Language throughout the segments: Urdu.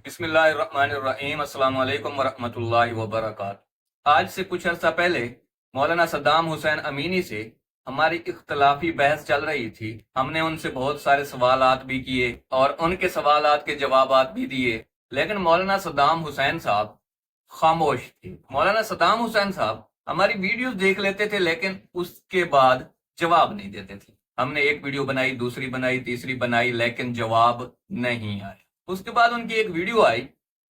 بسم اللہ الرحمن الرحیم۔ السلام علیکم ورحمۃ اللہ وبرکاتہ۔ آج سے کچھ عرصہ پہلے مولانا صدام حسین امینی سے ہماری اختلافی بحث چل رہی تھی۔ ہم نے ان سے بہت سارے سوالات بھی کیے اور ان کے سوالات کے جوابات بھی دیے، لیکن مولانا صدام حسین صاحب خاموش تھے۔ مولانا صدام حسین صاحب ہماری ویڈیوز دیکھ لیتے تھے، لیکن اس کے بعد جواب نہیں دیتے تھے۔ ہم نے ایک ویڈیو بنائی، دوسری بنائی، تیسری بنائی، لیکن جواب نہیں آیا۔ اس کے بعد ان کی ایک ویڈیو آئی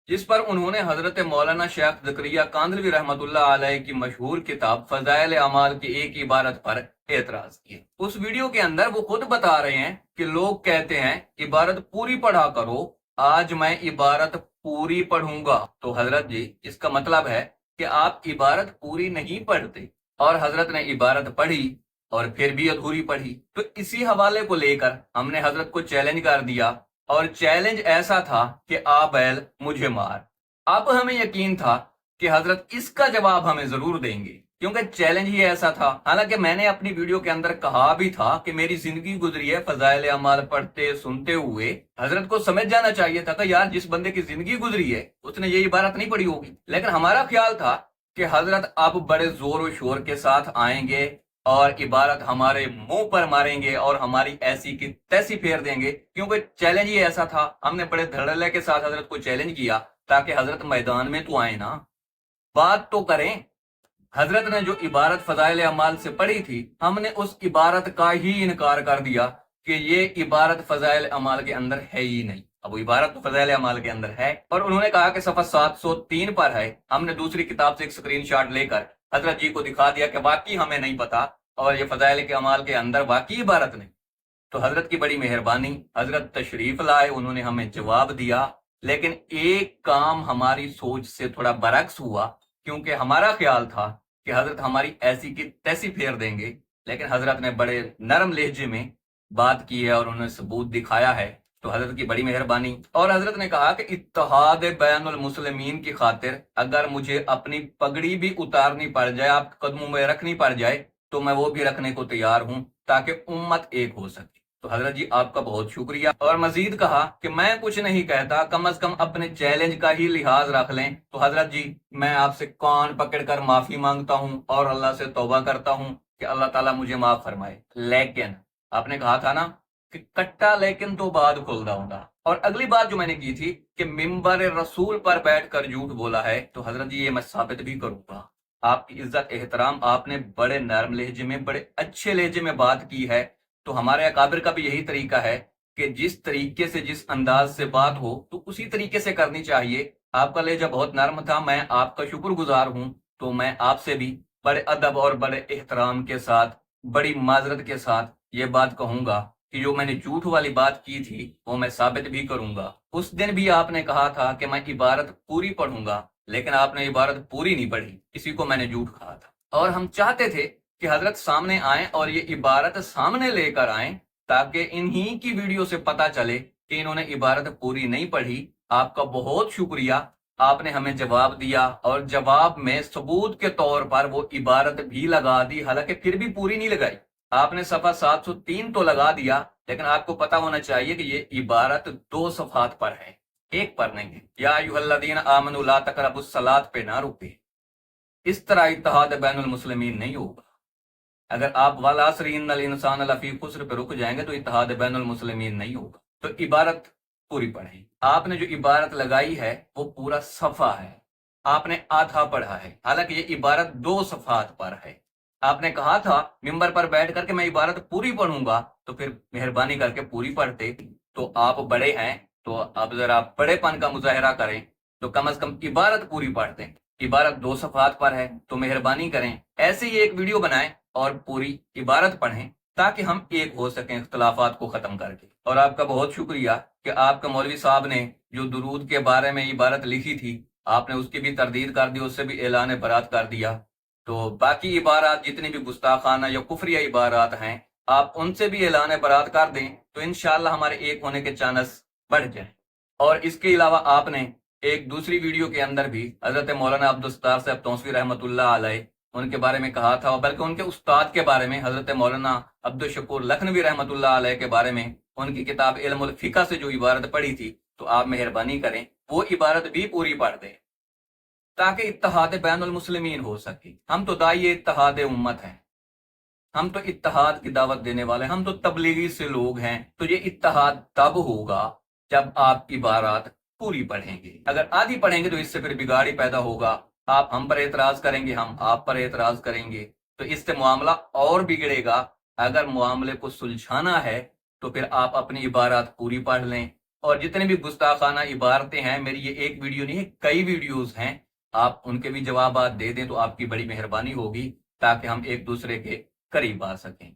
جس پر انہوں نے حضرت مولانا شیخ زکریا کاندھلوی رحمۃ اللہ علیہ کی مشہور کتاب فضائل اعمال کی ایک عبارت پر اعتراض کیے۔ اس ویڈیو کے اندر وہ خود بتا رہے ہیں کہ لوگ کہتے ہیں عبارت پوری پڑھا کرو، آج میں عبارت پوری پڑھوں گا۔ تو حضرت جی، اس کا مطلب ہے کہ آپ عبارت پوری نہیں پڑھتے، اور حضرت نے عبارت پڑھی اور پھر بھی ادھوری پڑھی۔ تو اسی حوالے کو لے کر ہم نے حضرت کو چیلنج کر دیا، اور چیلنج ایسا تھا کہ آ بیل مجھے مار۔ اب ہمیں یقین تھا کہ حضرت اس کا جواب ہمیں ضرور دیں گے، کیونکہ چیلنج ہی ایسا تھا۔ حالانکہ میں نے اپنی ویڈیو کے اندر کہا بھی تھا کہ میری زندگی گزری ہے فضائل اعمال پڑھتے سنتے ہوئے۔ حضرت کو سمجھ جانا چاہیے تھا کہ یار، جس بندے کی زندگی گزری ہے اس نے یہ عبارت نہیں پڑھی ہوگی۔ لیکن ہمارا خیال تھا کہ حضرت اب بڑے زور و شور کے ساتھ آئیں گے اور عبارت ہمارے منہ پر ماریں گے اور ہماری ایسی کی تیسی پھیر دیں گے، کیونکہ چیلنج ہی ایسا تھا۔ ہم نے بڑے دھڑلے کے ساتھ حضرت کو چیلنج کیا تاکہ حضرت میدان میں تو آئیں نا، بات تو کریں۔ حضرت نے جو عبارت فضائل اعمال سے پڑھی تھی، ہم نے اس عبارت کا ہی انکار کر دیا کہ یہ عبارت فضائل اعمال کے اندر ہے ہی نہیں۔ اب وہ عبارت تو فضائل اعمال کے اندر ہے، اور انہوں نے کہا کہ صفحہ 703 پر ہے۔ ہم نے دوسری کتاب سے ایک سکرین شاٹ لے کر حضرت جی کو دکھا دیا کہ واقعی ہمیں نہیں پتا، اور یہ فضائل کے اعمال کے اندر واقعی عبارت نہیں۔ تو حضرت کی بڑی مہربانی، حضرت تشریف لائے، انہوں نے ہمیں جواب دیا، لیکن ایک کام ہماری سوچ سے تھوڑا برعکس ہوا، کیونکہ ہمارا خیال تھا کہ حضرت ہماری ایسی کی تیسی پھیر دیں گے، لیکن حضرت نے بڑے نرم لہجے میں بات کی ہے اور انہوں نے ثبوت دکھایا ہے۔ تو حضرت کی بڑی مہربانی، اور حضرت نے کہا کہ اتحاد بین المسلمین کی خاطر اگر مجھے اپنی پگڑی بھی اتارنی پڑ جائے، آپ قدموں میں رکھنی پڑ جائے، تو میں وہ بھی رکھنے کو تیار ہوں تاکہ امت ایک ہو سکے۔ تو حضرت جی، آپ کا بہت شکریہ۔ اور مزید کہا کہ میں کچھ نہیں کہتا، کم از کم اپنے چیلنج کا ہی لحاظ رکھ لیں۔ تو حضرت جی، میں آپ سے کان پکڑ کر معافی مانگتا ہوں اور اللہ سے توبہ کرتا ہوں کہ اللہ تعالیٰ مجھے معاف فرمائے۔ لیکن آپ نے کہا تھا نا کہ کٹا لیکن تو بعد کھلدا ہوں گا، اور اگلی بات جو میں نے کی تھی کہ ممبر رسول پر بیٹھ کر جھوٹ بولا ہے، تو حضرت جی یہ میں ثابت بھی کروں گا۔ آپ کی عزت احترام، آپ نے بڑے نرم لہجے میں، بڑے اچھے لہجے میں بات کی ہے۔ تو ہمارے اکابر کا بھی یہی طریقہ ہے کہ جس طریقے سے، جس انداز سے بات ہو تو اسی طریقے سے کرنی چاہیے۔ آپ کا لہجہ بہت نرم تھا، میں آپ کا شکر گزار ہوں۔ تو میں آپ سے بھی بڑے ادب اور بڑے احترام کے ساتھ، بڑی معذرت کے ساتھ یہ بات کہوں گا کہ جو میں نے جھوٹ والی بات کی تھی وہ میں ثابت بھی کروں گا۔ اس دن بھی آپ نے کہا تھا کہ میں عبارت پوری پڑھوں گا، لیکن آپ نے عبارت پوری نہیں پڑھی، اسی کو میں نے جھوٹ کہا تھا۔ اور ہم چاہتے تھے کہ حضرت سامنے آئیں اور یہ عبارت سامنے لے کر آئیں، تاکہ انہی کی ویڈیو سے پتا چلے کہ انہوں نے عبارت پوری نہیں پڑھی۔ آپ کا بہت شکریہ، آپ نے ہمیں جواب دیا، اور جواب میں ثبوت کے طور پر وہ عبارت بھی لگا دی، حالانکہ پھر بھی پوری نہیں لگائی۔ آپ نے صفحہ 703 تو لگا دیا، لیکن آپ کو پتا ہونا چاہیے کہ یہ عبارت 2 صفحات پر ہے، ایک پر نہیں ہے۔ یا ایھا الذین آمنوا لا تقربوا الصلاۃ پہ نہ رکے۔ اس طرح اتحاد بین المسلمین نہیں ہوگا۔ اگر آپ والعصر ان الانسان لفی خسر پہ رک جائیں گے تو اتحاد بین المسلمین نہیں ہوگا۔ تو عبارت پوری پڑھیں۔ آپ نے جو عبارت لگائی ہے وہ پورا صفحہ ہے، آپ نے آدھا پڑھا ہے، حالانکہ یہ عبارت 2 صفحات پر ہے۔ آپ نے کہا تھا ممبر پر بیٹھ کر کہ میں عبارت پوری پڑھوں گا، تو پھر مہربانی کر کے پوری پڑھتے۔ تو آپ بڑے ہیں تو اب ذرا بڑے پن کا مظاہرہ کریں، تو کم از کم عبارت پوری پڑھ دیں۔ عبارت 2 صفحات پر ہے، تو مہربانی کریں ایسے ہی ایک ویڈیو بنائیں اور پوری عبارت پڑھیں، تاکہ ہم ایک ہو سکیں اختلافات کو ختم کر کے۔ اور آپ کا بہت شکریہ کہ آپ کا مولوی صاحب نے جو درود کے بارے میں عبارت لکھی تھی، آپ نے اس کی بھی تردید کر دی، اس سے بھی اعلان برات کر دیا۔ تو باقی عبارات جتنی بھی گستاخانہ یا کفریہ عبارات ہیں، آپ ان سے بھی اعلان برات کر دیں، تو انشاءاللہ ہمارے ایک ہونے کے چانس بڑھ جائیں۔ اور اس کے علاوہ آپ نے ایک دوسری ویڈیو کے اندر بھی حضرت مولانا عبدالستار صاحب توسوی رحمۃ اللہ علیہ ان کے بارے میں کہا تھا، بلکہ ان کے استاد کے بارے میں حضرت مولانا عبدالشکور لکھنوی رحمۃ اللہ علیہ کے بارے میں ان کی کتاب علم الفقہ سے جو عبارت پڑھی تھی۔ تو آپ مہربانی کریں وہ عبارت بھی پوری پڑھ دیں تاکہ اتحاد بین المسلمین ہو سکے۔ ہم تو داعی اتحاد امت ہیں، ہم تو اتحاد کی دعوت دینے والے ہیں، ہم تو تبلیغی سے لوگ ہیں۔ تو یہ اتحاد تب ہوگا جب آپ عبارات پوری پڑھیں گے۔ اگر آدھی پڑھیں گے تو اس سے پھر بگاڑی پیدا ہوگا، آپ ہم پر اعتراض کریں گے، ہم آپ پر اعتراض کریں گے، تو اس سے معاملہ اور بگڑے گا۔ اگر معاملے کو سلجھانا ہے تو پھر آپ اپنی عبارات پوری پڑھ لیں، اور جتنے بھی گستاخانہ عبارتیں ہیں، میری یہ ایک ویڈیو نہیں ہے، کئی ویڈیوز ہیں، آپ ان کے بھی جوابات دے دیں تو آپ کی بڑی مہربانی ہوگی، تاکہ ہم ایک دوسرے کے قریب آ سکیں۔